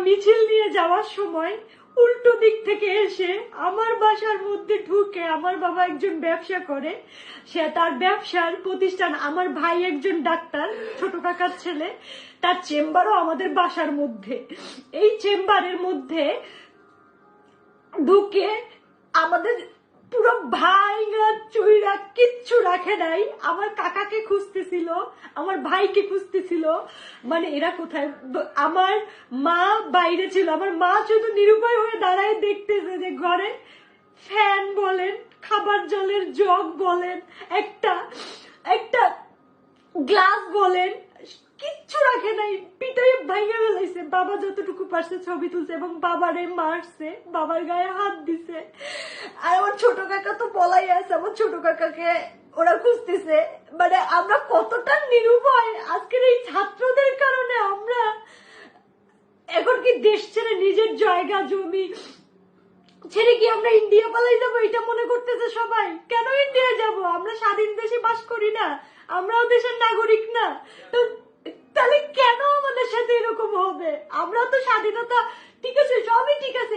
মিছিল নিয়ে যাওয়ার সময় উল্টো দিক থেকে এসে আমার বাসার মধ্যে ঢুকে, আমার বাবা একজন ব্যবসা করে, সে তার ব্যবসার প্রতিষ্ঠান, আমার ভাই একজন ডাক্তার, ছোট কাকার ছেলে, তার চেম্বারও আমাদের বাসার মধ্যে। এই চেম্বারের মধ্যে ঢুকে আমাদের পুরো ভাইরা চুইরা কিচ্ছু রাখে নাই, আমার কাকাকে খুঁজতেছিল, আমার ভাইকে খুঁজতেছিল, মানে এরা কোথায়। আমার মা বাইরে ছিল, আমার মা শুধু নিরুপায় হয়ে দাঁড়ায় দেখতেছে যে ঘরে ফ্যান বলেন, খাবার জলের জগ বলেন, একটা একটা গ্লাস বলেন, কিচ্ছু রাখে নাই, পিটাই ভাইয়া ফেলাইছে। বাবা যতটুকু পারছে ছবি তুলছে এবং বাবারে মারছে, বাবার গায়ে হাত দিছে। আর আমার ছোট কাকা তো পলাই আছে, আমার ছোট কাকাকে ওরা খুঁজতেছে। মানে আমরা কতটা নিরুপায় আজকের এই ছাত্রদের কারণে। আমরা এখন কি দেশ ছেড়ে নিজের জায়গা জমি ছেড়ে কি আমরা ইন্ডিয়া পালাই যাবো, এটা মনে করতেছে সবাই। কেন ইন্ডিয়া যাব? আমরা স্বাধীন দেশে বাস করি না? আমরাও দেশের নাগরিক না? তো তাহলে কেন আমাদের সাথে এরকম হবে? আমরা তো স্বাধীনতা, ঠিক আছে, সবই ঠিক আছে,